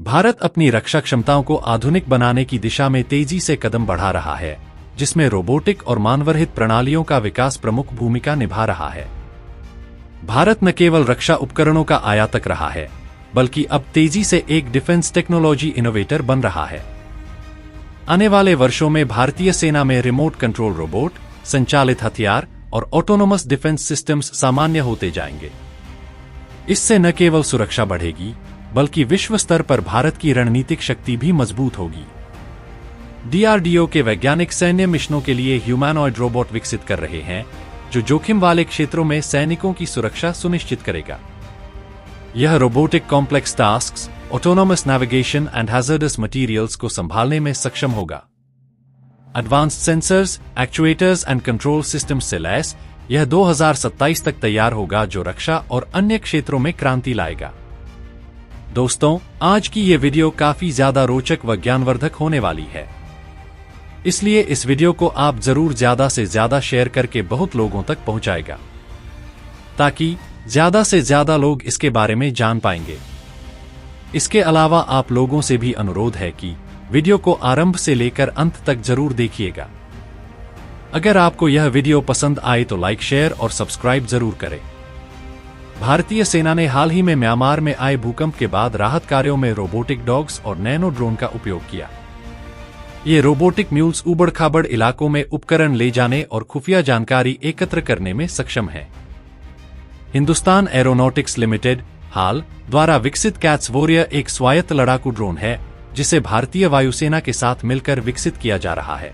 भारत अपनी रक्षा क्षमताओं को आधुनिक बनाने की दिशा में तेजी से कदम बढ़ा रहा है, जिसमें रोबोटिक और मानवरहित प्रणालियों का विकास प्रमुख भूमिका निभा रहा है। भारत न केवल रक्षा उपकरणों का आयातक रहा है, बल्कि अब तेजी से एक डिफेंस टेक्नोलॉजी इनोवेटर बन रहा है। आने वाले वर्षों में भारतीय सेना में रिमोट कंट्रोल रोबोट, संचालित हथियार और ऑटोनोमस डिफेंस सिस्टम्स सामान्य होते जाएंगे। इससे न केवल सुरक्षा बढ़ेगी, बल्कि विश्व स्तर पर भारत की रणनीतिक शक्ति भी मजबूत होगी। डीआरडीओ के वैज्ञानिक सैन्य मिशनों के लिए ह्यूमैनॉइड रोबोट विकसित कर रहे हैं, जो जोखिम वाले क्षेत्रों में सैनिकों की सुरक्षा सुनिश्चित करेगा। यह robotic complex tasks, autonomous navigation and hazardous materials को संभालने में सक्षम होगा। Advanced sensors, actuators and control systems से लैस यह 2027 तक तैयार होगा, जो रक्षा और अन्य क्षेत्रों में क्रांति लाएगा। दोस्तों, आज की ये वीडियो काफी ज्यादा रोचक व ज्ञानवर्धक होने वाली है, इसलिए इस वीडियो को आप जरूर ज्यादा से ज्यादा शेयर करके बहुत लोगों तक पहुंचाएगा, ताकि ज्यादा से ज्यादा लोग इसके बारे में जान पाएंगे। इसके अलावा आप लोगों से भी अनुरोध है कि वीडियो को आरंभ से लेकर अंत तक जरूर देखिएगा। अगर आपको यह वीडियो पसंद आए तो लाइक, शेयर और सब्सक्राइब जरूर करें। भारतीय सेना ने हाल ही में म्यांमार में आए भूकंप के बाद राहत कार्यों में रोबोटिक डॉग्स और नैनो ड्रोन का उपयोग किया। ये रोबोटिक म्यूल्स उबड़-खाबड़ इलाकों में उपकरण ले जाने और खुफिया जानकारी एकत्र करने में सक्षम है। हिंदुस्तान एरोनॉटिक्स लिमिटेड हाल द्वारा विकसित कैट्स वॉरियर एक स्वायत्त लड़ाकू ड्रोन है, जिसे भारतीय वायुसेना के साथ मिलकर विकसित किया जा रहा है।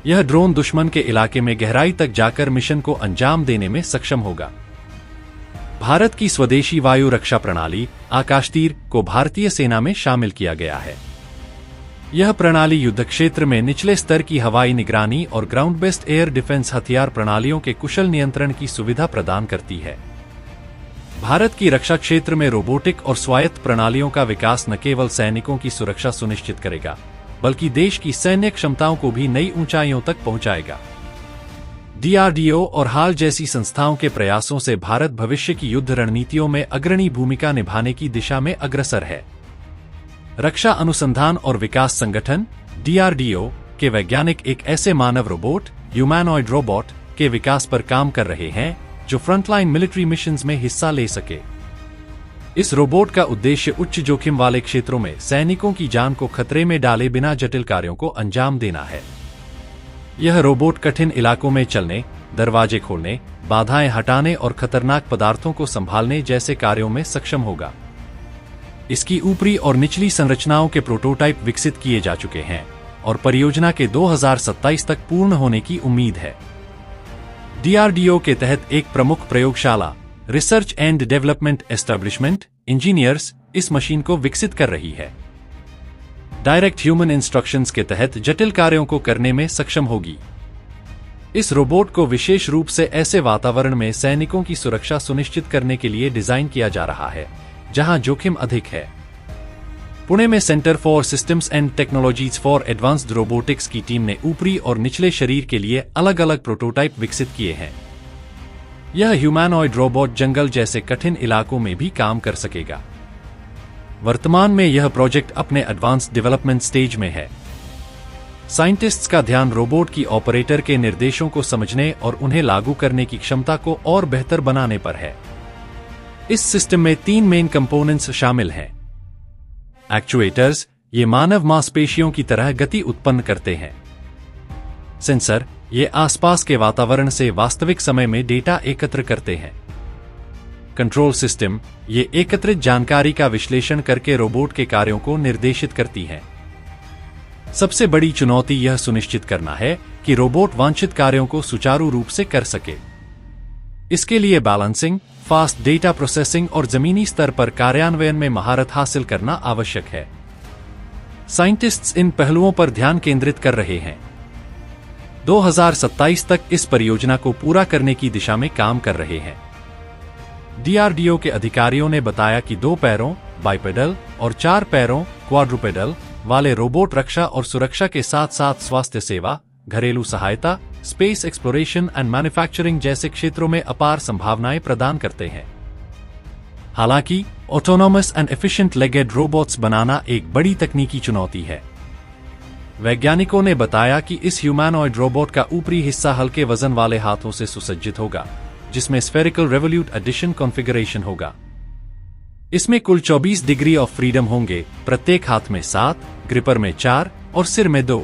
यह ड्रोन दुश्मन के इलाके में गहराई तक जाकर मिशन को अंजाम देने में सक्षम होगा। भारत की स्वदेशी वायु रक्षा प्रणाली आकाशतीर को भारतीय सेना में शामिल किया गया है। यह प्रणाली युद्ध क्षेत्र में निचले स्तर की हवाई निगरानी और ग्राउंड बेस्ड एयर डिफेंस हथियार प्रणालियों के कुशल नियंत्रण की सुविधा प्रदान करती है। भारत की रक्षा क्षेत्र में रोबोटिक और स्वायत्त प्रणालियों का विकास न केवल सैनिकों की सुरक्षा सुनिश्चित करेगा, बल्कि देश की सैन्य क्षमताओं को भी नई ऊंचाइयों तक पहुंचाएगा। डीआरडीओ और हाल जैसी संस्थाओं के प्रयासों से भारत भविष्य की युद्ध रणनीतियों में अग्रणी भूमिका निभाने की दिशा में अग्रसर है। रक्षा अनुसंधान और विकास संगठन डीआरडीओ के वैज्ञानिक एक ऐसे मानव रोबोट, ह्यूमैनॉइड रोबोट के विकास पर काम कर रहे हैं, जो फ्रंटलाइन मिलिट्री मिशंस में हिस्सा ले सके। इस रोबोट का उद्देश्य उच्च जोखिम वाले क्षेत्रों में सैनिकों की जान को खतरे में डाले बिना जटिल कार्यों को अंजाम देना है। यह रोबोट कठिन इलाकों में चलने, दरवाजे खोलने, बाधाएं हटाने और खतरनाक पदार्थों को संभालने जैसे कार्यों में सक्षम होगा। इसकी ऊपरी और निचली संरचनाओं के प्रोटोटाइप विकसित किए जा चुके हैं और परियोजना के 2027 तक पूर्ण होने की उम्मीद है। डीआरडीओ के तहत एक प्रमुख प्रयोगशाला research and development establishment engineers इस मशीन को विकसित कर रही है। डायरेक्ट ह्यूमन इंस्ट्रक्शंस के तहत जटिल कार्यों को करने में सक्षम होगी। इस रोबोट को विशेष रूप से ऐसे वातावरण में सैनिकों की सुरक्षा सुनिश्चित करने के लिए डिजाइन किया जा रहा है, जहां जोखिम अधिक है। पुणे में centre for systems and technologies for advanced robotics की टीम ने ऊपरी और निचले शरीर के लिए अलग अलग प्रोटोटाइप विकसित किए हैं। यह ह्यूमैनॉइड रोबोट जंगल जैसे कठिन इलाकों में भी काम कर सकेगा। वर्तमान में यह प्रोजेक्ट अपने एडवांस्ड डेवलपमेंट स्टेज में है। साइंटिस्ट्स का ध्यान रोबोट की ऑपरेटर के निर्देशों को समझने और उन्हें लागू करने की क्षमता को और बेहतर बनाने पर है। इस सिस्टम में 3 मेन कंपोनेंट्स शामिल हैं। एक्चुएटर्स, ये मानव मांसपेशियों की तरह गति उत्पन्न करते हैं। सेंसर, ये आसपास के वातावरण से वास्तविक समय में डेटा एकत्र करते हैं। कंट्रोल सिस्टम, ये एकत्रित जानकारी का विश्लेषण करके रोबोट के कार्यों को निर्देशित करती है। सबसे बड़ी चुनौती यह सुनिश्चित करना है कि रोबोट वांछित कार्यों को सुचारू रूप से कर सके। इसके लिए बैलेंसिंग, फास्ट डेटा प्रोसेसिंग और जमीनी स्तर पर कार्यान्वयन में महारत हासिल करना आवश्यक है। साइंटिस्ट्स इन पहलुओं पर ध्यान केंद्रित कर रहे हैं। 2027 तक इस परियोजना को पूरा करने की दिशा में काम कर रहे हैं। डीआरडीओ के अधिकारियों ने बताया कि 2 पैरों बाइपेडल और 4 पैरों क्वाड्रुपेडल वाले रोबोट रक्षा और सुरक्षा के साथ साथ स्वास्थ्य सेवा, घरेलू सहायता, स्पेस एक्सप्लोरेशन एंड मैन्युफैक्चरिंग जैसे क्षेत्रों में अपार संभावनाएं प्रदान करते हैं। हालांकि autonomous and efficient legged robots बनाना एक बड़ी तकनीकी चुनौती है। वैज्ञानिकों ने बताया कि इस ह्यूमैनॉइड रोबोट का ऊपरी हिस्सा हल्के वजन वाले हाथों से सुसज्जित होगा, जिसमें स्फेरिकल रेवोल्यूट एडिशन कॉन्फ़िगरेशन होगा। इसमें कुल 24 डिग्री ऑफ फ्रीडम होंगे, प्रत्येक हाथ में 7, ग्रिपर में 4 और सिर में 2।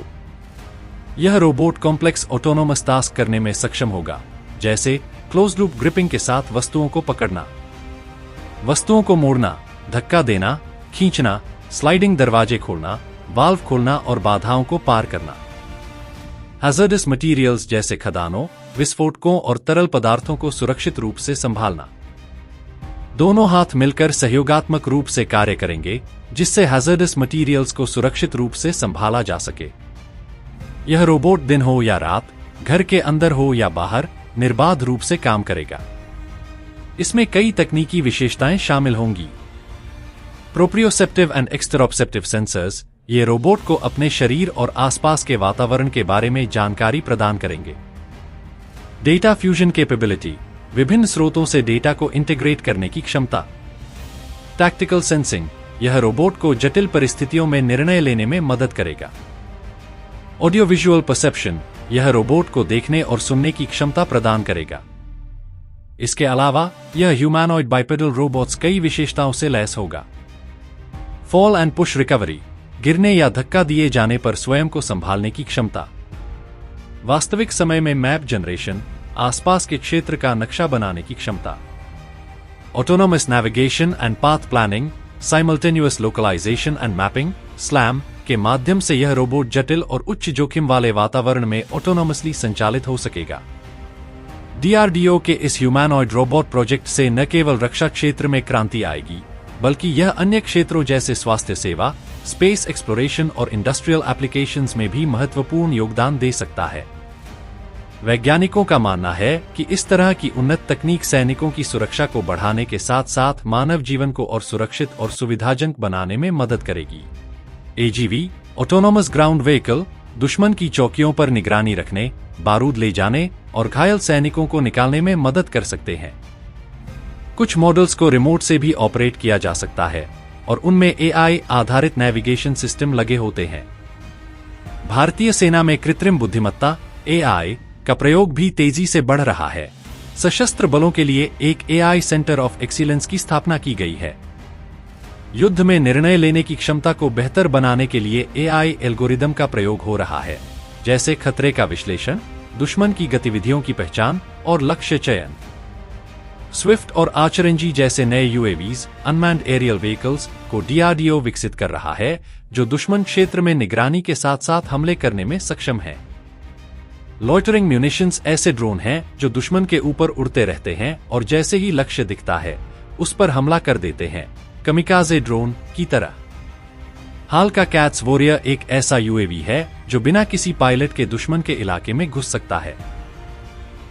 यह रोबोट कॉम्प्लेक्स ऑटोनोमस टास्क करने में सक्षम होगा, जैसे क्लोज लूप ग्रिपिंग के साथ वस्तुओं को पकड़ना, वस्तुओं को मोड़ना, धक्का देना, खींचना, स्लाइडिंग दरवाजे खोलना, वाल्व खोलना और बाधाओं को पार करना। हैजर्डस मटीरियल्स जैसे खदानों, विस्फोटकों और तरल पदार्थों को सुरक्षित रूप से संभालना। दोनों हाथ मिलकर सहयोगात्मक रूप से कार्य करेंगे, जिससे हैजर्डस मटीरियल्स को सुरक्षित रूप से संभाला जा सके। यह रोबोट दिन हो या रात, घर के अंदर हो या बाहर, निर्बाध रूप से काम करेगा। इसमें कई तकनीकी विशेषताएं शामिल होंगी। प्रोप्रियोसेप्टिव एंड एक्सटेरोसेप्टिव सेंसर्स ये रोबोट को अपने शरीर और आसपास के वातावरण के बारे में जानकारी प्रदान करेंगे। डेटा फ्यूजन कैपेबिलिटी विभिन्न स्रोतों से डेटा को इंटीग्रेट करने की क्षमता। टैक्टिकल सेंसिंग यह रोबोट को जटिल परिस्थितियों में निर्णय लेने में मदद करेगा। ऑडियो विजुअल परसेप्शन यह रोबोट को देखने और सुनने की क्षमता प्रदान करेगा। इसके अलावा यह ह्यूमैनॉइड बाइपेडल रोबोट्स कई विशेषताओं से लैस होगा। फॉल एंड पुश रिकवरी गिरने या धक्का दिए जाने पर स्वयं को संभालने की क्षमता। वास्तविक समय में मैप जनरेशन आसपास के क्षेत्र का नक्शा बनाने की क्षमता। Autonomous navigation and path planning simultaneous localisation and mapping SLAM के माध्यम से यह रोबोट जटिल और उच्च जोखिम वाले वातावरण में ऑटोनोमसली संचालित हो सकेगा। डीआरडीओ के इस ह्यूमैनॉइड रोबोट प्रोजेक्ट से न केवल रक्षा क्षेत्र में क्रांति आएगी, बल्कि यह अन्य क्षेत्रों जैसे स्वास्थ्य सेवा, स्पेस एक्सप्लोरेशन और इंडस्ट्रियल एप्लीकेशंस में भी महत्वपूर्ण योगदान दे सकता है। वैज्ञानिकों का मानना है कि इस तरह की उन्नत तकनीक सैनिकों की सुरक्षा को बढ़ाने के साथ साथ मानव जीवन को और सुरक्षित और सुविधाजनक बनाने में मदद करेगी। एजीवी ऑटोनोमस ग्राउंड व्हीकल दुश्मन की चौकियों पर निगरानी रखने, बारूद ले जाने और घायल सैनिकों को निकालने में मदद कर सकते हैं। कुछ मॉडल्स को रिमोट से भी ऑपरेट किया जा सकता है और उनमें एआई आधारित नेविगेशन सिस्टम लगे होते हैं। भारतीय सेना में कृत्रिम बुद्धिमत्ता एआई का प्रयोग भी तेजी से बढ़ रहा है। सशस्त्र बलों के लिए एक एआई सेंटर ऑफ एक्सीलेंस की स्थापना की गई है। युद्ध में निर्णय लेने की क्षमता को बेहतर बनाने के लिए एआई एल्गोरिदम का प्रयोग हो रहा है, जैसे खतरे का विश्लेषण, दुश्मन की गतिविधियों की पहचान और लक्ष्य चयन। स्विफ्ट और आर्चर जैसे नए यूएवीज अनमैन्ड एरियल व्हीकल्स को डीआरडीओ विकसित कर रहा है, जो दुश्मन क्षेत्र में निगरानी के साथ साथ हमले करने में सक्षम है। लॉइटरिंग म्यूनिशंस ऐसे ड्रोन हैं जो दुश्मन के ऊपर उड़ते रहते हैं और जैसे ही लक्ष्य दिखता है उस पर हमला कर देते हैं, कमिकाजे ड्रोन की तरह। हाल का कैट्स वॉरियर एक ऐसा यूएवी है जो बिना किसी पायलट के दुश्मन के इलाके में घुस सकता है।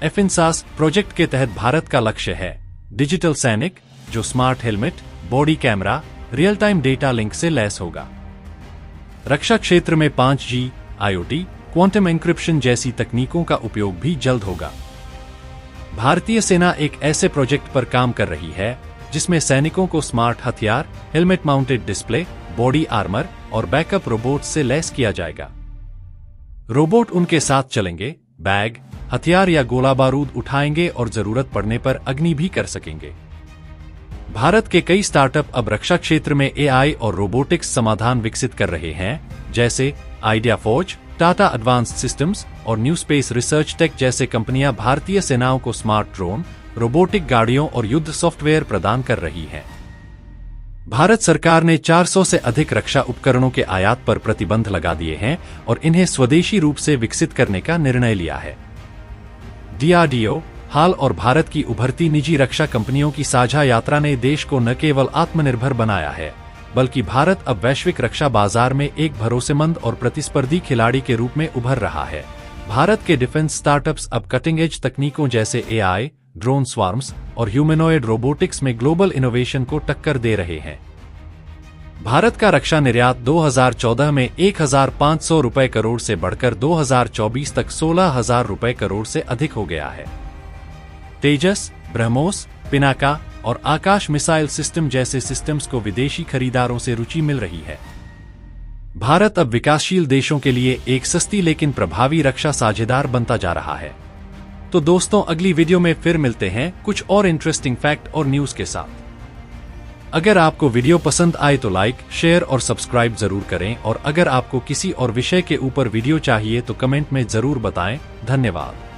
एफिनसास प्रोजेक्ट के तहत भारत का लक्ष्य है डिजिटल सैनिक जो smart helmet, body camera, real time data link से लैस होगा। रक्षा क्षेत्र में 5G, IoT, क्वांटम एन्क्रिप्शन जैसी तकनीकों का उपयोग भी जल्द होगा। भारतीय सेना एक ऐसे प्रोजेक्ट पर काम कर रही है जिसमें सैनिकों को स्मार्ट हथियार, helmet mounted display, body armour और बैकअप रोबोट से लैस किया जाएगा। रोबोट उनके साथ चलेंगे, बैग, हथियार या गोला बारूद उठाएंगे और जरूरत पड़ने पर अग्नि भी कर सकेंगे। भारत के कई स्टार्टअप अब रक्षा क्षेत्र में एआई और रोबोटिक्स समाधान विकसित कर रहे हैं, जैसे idea forge, Tata advanced systems और न्यू स्पेस रिसर्च टेक जैसे कंपनियां भारतीय सेनाओं को स्मार्ट ड्रोन, रोबोटिक गाड़ियों और युद्ध सॉफ्टवेयर प्रदान कर रही हैं। भारत सरकार ने 400 से अधिक रक्षा उपकरणों के आयात पर प्रतिबंध लगा दिए हैं और इन्हें स्वदेशी रूप से विकसित करने का निर्णय लिया है। डीआरडीओ, हाल और भारत की उभरती निजी रक्षा कंपनियों की साझा यात्रा ने देश को न केवल आत्मनिर्भर बनाया है, बल्कि भारत अब वैश्विक रक्षा बाजार में एक भरोसेमंद और प्रतिस्पर्धी खिलाड़ी के रूप में उभर रहा है। भारत के डिफेंस स्टार्टअप्स अब कटिंग एज तकनीकों जैसे एआई, ड्रोन स्वार्म्स और ह्यूमैनॉइड रोबोटिक्स में ग्लोबल इनोवेशन को टक्कर दे रहे हैं। भारत का रक्षा निर्यात 2014 में 1,500 रुपए करोड़ से बढ़कर 2024 तक 16,000 रुपए करोड़ से अधिक हो गया है। तेजस ब्रह्मोस, पिनाका और आकाश मिसाइल सिस्टम जैसे सिस्टम्स को विदेशी खरीदारों से रुचि मिल रही है। भारत अब विकासशील देशों के लिए एक सस्ती लेकिन प्रभावी रक्षा साझेदार बनता जा रहा है। तो दोस्तों, अगली वीडियो में फिर मिलते हैं कुछ और इंटरेस्टिंग फैक्ट और न्यूज के साथ। अगर आपको वीडियो पसंद आए तो लाइक, शेयर और सब्सक्राइब जरूर करें, और अगर आपको किसी और विषय के ऊपर वीडियो चाहिए तो कमेंट में जरूर बताएं। धन्यवाद।